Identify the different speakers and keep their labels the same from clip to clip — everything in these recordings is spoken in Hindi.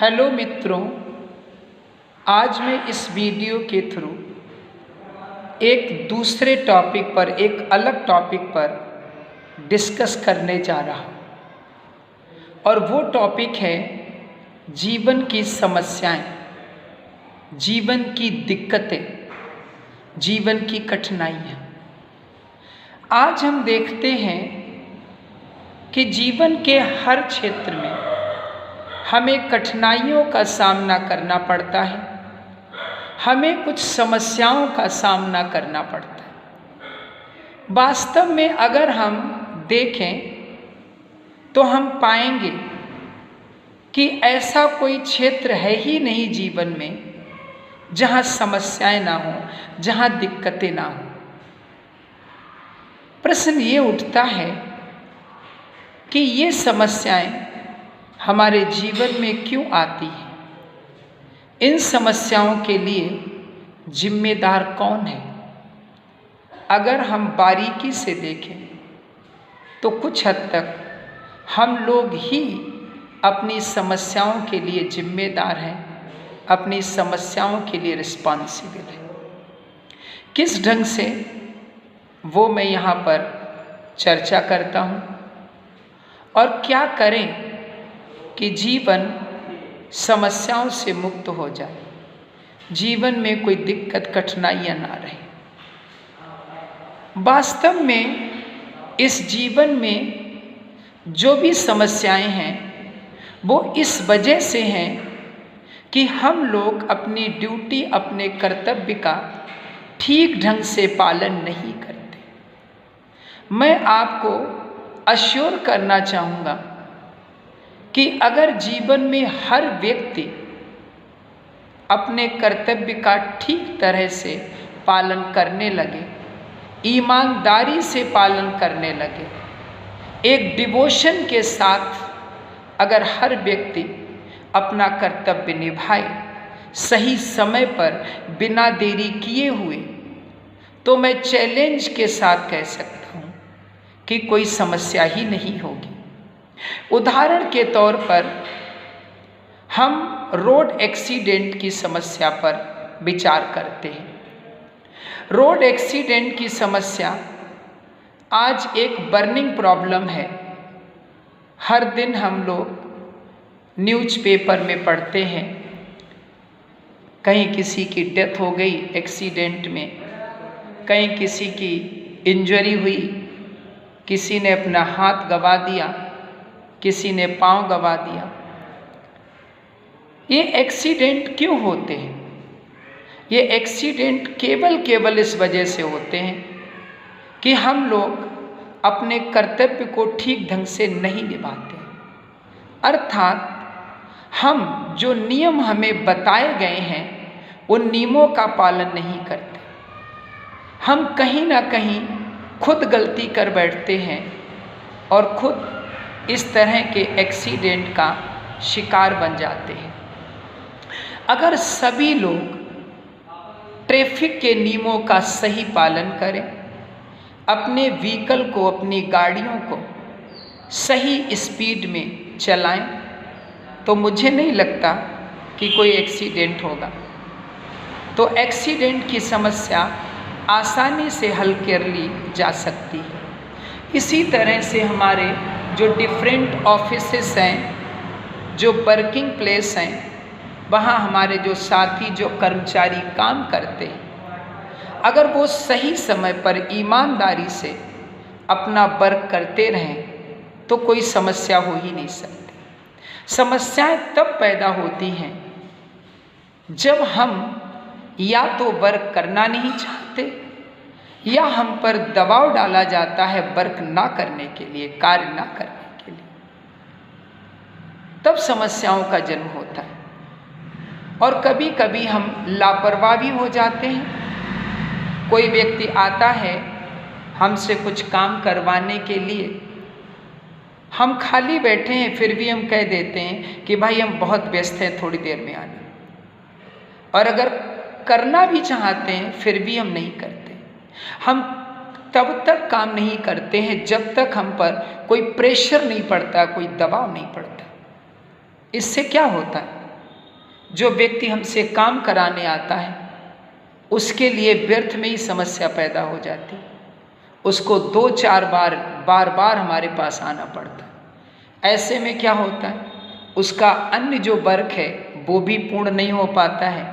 Speaker 1: हेलो मित्रों, आज मैं इस वीडियो के थ्रू एक दूसरे टॉपिक पर, एक अलग टॉपिक पर डिस्कस करने जा रहा हूँ और वो टॉपिक है जीवन की समस्याएं, जीवन की दिक्कतें, जीवन की कठिनाइयाँ। आज हम देखते हैं कि जीवन के हर क्षेत्र में हमें कठिनाइयों का सामना करना पड़ता है, हमें कुछ समस्याओं का सामना करना पड़ता है। वास्तव में अगर हम देखें तो हम पाएंगे कि ऐसा कोई क्षेत्र है ही नहीं जीवन में जहाँ समस्याएं ना हो, जहाँ दिक्कतें ना हो। प्रश्न ये उठता है कि ये समस्याएं हमारे जीवन में क्यों आती हैं? इन समस्याओं के लिए जिम्मेदार कौन है? अगर हम बारीकी से देखें तो कुछ हद तक हम लोग ही अपनी समस्याओं के लिए जिम्मेदार हैं, अपनी समस्याओं के लिए रिस्पॉन्सिबल हैं। किस ढंग से, वो मैं यहाँ पर चर्चा करता हूँ। और क्या करें कि जीवन समस्याओं से मुक्त हो जाए, जीवन में कोई दिक्कत कठिनाइयाँ ना रहे। वास्तव में इस जीवन में जो भी समस्याएं हैं वो इस वजह से हैं कि हम लोग अपनी ड्यूटी, अपने कर्तव्य का ठीक ढंग से पालन नहीं करते। मैं आपको अश्योर करना चाहूँगा कि अगर जीवन में हर व्यक्ति अपने कर्तव्य का ठीक तरह से पालन करने लगे, ईमानदारी से पालन करने लगे, एक डिवोशन के साथ अगर हर व्यक्ति अपना कर्तव्य निभाए सही समय पर बिना देरी किए हुए, तो मैं चैलेंज के साथ कह सकता हूँ कि कोई समस्या ही नहीं होगी। उदाहरण के तौर पर हम रोड एक्सीडेंट की समस्या पर विचार करते हैं। रोड एक्सीडेंट की समस्या आज एक बर्निंग प्रॉब्लम है। हर दिन हम लोग न्यूज़पेपर में पढ़ते हैं, कहीं किसी की डेथ हो गई एक्सीडेंट में, कहीं किसी की इंजरी हुई, किसी ने अपना हाथ गंवा दिया, किसी ने पाँव गंवा दिया। ये एक्सीडेंट क्यों होते हैं? ये एक्सीडेंट केवल इस वजह से होते हैं कि हम लोग अपने कर्तव्य को ठीक ढंग से नहीं निभाते। अर्थात हम जो नियम हमें बताए गए हैं उन नियमों का पालन नहीं करते। हम कहीं ना कहीं खुद गलती कर बैठते हैं और खुद इस तरह के एक्सीडेंट का शिकार बन जाते हैं। अगर सभी लोग ट्रैफिक के नियमों का सही पालन करें, अपने व्हीकल को, अपनी गाड़ियों को सही स्पीड में चलाएं, तो मुझे नहीं लगता कि कोई एक्सीडेंट होगा। तो एक्सीडेंट की समस्या आसानी से हल कर ली जा सकती है। इसी तरह से हमारे जो डिफरेंट ऑफिसेस हैं, जो वर्किंग प्लेस हैं, वहाँ हमारे जो साथी, जो कर्मचारी काम करते हैं, अगर वो सही समय पर ईमानदारी से अपना वर्क करते रहें तो कोई समस्या हो ही नहीं सकती। समस्याएं तब पैदा होती हैं जब हम या तो वर्क करना नहीं चाहते या हम पर दबाव डाला जाता है वर्क ना करने के लिए, कार्य ना करने के लिए, तब समस्याओं का जन्म होता है। और कभी कभी हम लापरवाह भी हो जाते हैं। कोई व्यक्ति आता है हमसे कुछ काम करवाने के लिए, हम खाली बैठे हैं फिर भी हम कह देते हैं कि भाई हम बहुत व्यस्त हैं, थोड़ी देर में आना। और अगर करना भी चाहते हैं फिर भी हम नहीं करते। हम तब तक काम नहीं करते हैं जब तक हम पर कोई प्रेशर नहीं पड़ता, कोई दबाव नहीं पड़ता। इससे क्या होता है? जो व्यक्ति हमसे काम कराने आता है उसके लिए व्यर्थ में ही समस्या पैदा हो जाती, उसको 2-4 बार हमारे पास आना पड़ता है। ऐसे में क्या होता है, उसका अन्य जो वर्क है वो भी पूर्ण नहीं हो पाता है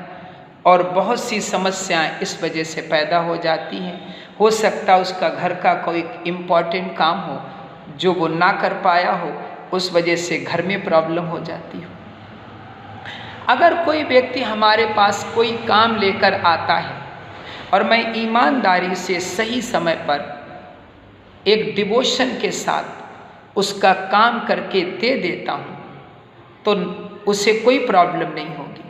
Speaker 1: और बहुत सी समस्याएं इस वजह से पैदा हो जाती हैं। हो सकता है उसका घर का कोई इम्पॉर्टेंट काम हो जो वो ना कर पाया हो, उस वजह से घर में प्रॉब्लम हो जाती हो। अगर कोई व्यक्ति हमारे पास कोई काम लेकर आता है और मैं ईमानदारी से सही समय पर एक डिवोशन के साथ उसका काम करके दे देता हूँ तो उसे कोई प्रॉब्लम नहीं होगी।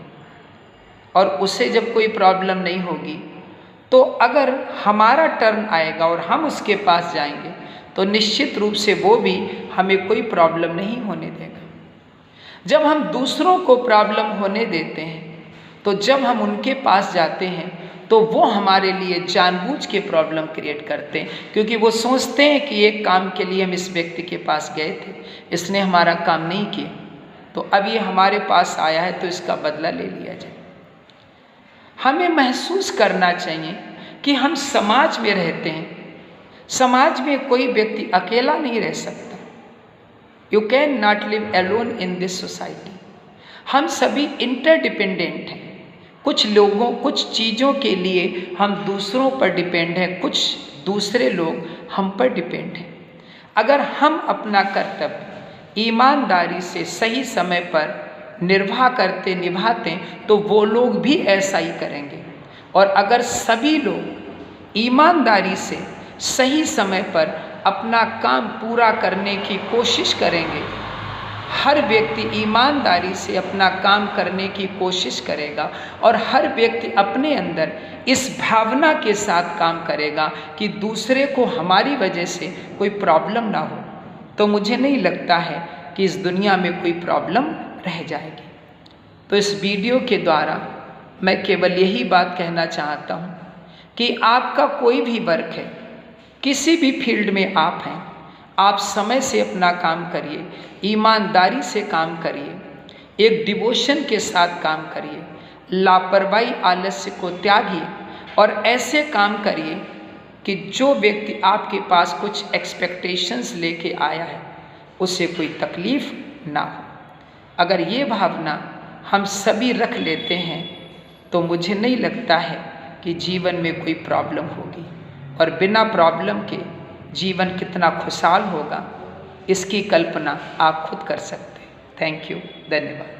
Speaker 1: और उसे जब कोई प्रॉब्लम नहीं होगी तो अगर हमारा टर्न आएगा और हम उसके पास जाएंगे तो निश्चित रूप से वो भी हमें कोई प्रॉब्लम नहीं होने देगा। जब हम दूसरों को प्रॉब्लम होने देते हैं तो जब हम उनके पास जाते हैं तो वो हमारे लिए जानबूझ के प्रॉब्लम क्रिएट करते हैं, क्योंकि वो सोचते हैं कि एक काम के लिए हम इस व्यक्ति के पास गए थे, इसने हमारा काम नहीं किया, तो अब ये हमारे पास आया है तो इसका बदला ले लिया जाए। हमें महसूस करना चाहिए कि हम समाज में रहते हैं, समाज में कोई व्यक्ति अकेला नहीं रह सकता। You can not live alone in this society. हम सभी इंटरडिपेंडेंट हैं। कुछ लोगों कुछ चीज़ों के लिए हम दूसरों पर डिपेंड हैं, कुछ दूसरे लोग हम पर डिपेंड हैं। अगर हम अपना कर्तव्य ईमानदारी से सही समय पर निर्वाह करते निभाते तो वो लोग भी ऐसा ही करेंगे। और अगर सभी लोग ईमानदारी से सही समय पर अपना काम पूरा करने की कोशिश करेंगे, हर व्यक्ति ईमानदारी से अपना काम करने की कोशिश करेगा और हर व्यक्ति अपने अंदर इस भावना के साथ काम करेगा कि दूसरे को हमारी वजह से कोई प्रॉब्लम ना हो, तो मुझे नहीं लगता है कि इस दुनिया में कोई प्रॉब्लम रह जाएगी। तो इस वीडियो के द्वारा मैं केवल यही बात कहना चाहता हूँ कि आपका कोई भी वर्क है, किसी भी फील्ड में आप हैं, आप समय से अपना काम करिए, ईमानदारी से काम करिए, एक डिवोशन के साथ काम करिए, लापरवाही आलस्य को त्यागिए और ऐसे काम करिए कि जो व्यक्ति आपके पास कुछ एक्सपेक्टेशंस लेके आया है उसे कोई तकलीफ ना हो। अगर ये भावना हम सभी रख लेते हैं तो मुझे नहीं लगता है कि जीवन में कोई प्रॉब्लम होगी, और बिना प्रॉब्लम के जीवन कितना खुशहाल होगा इसकी कल्पना आप खुद कर सकते हैं। थैंक यू, धन्यवाद।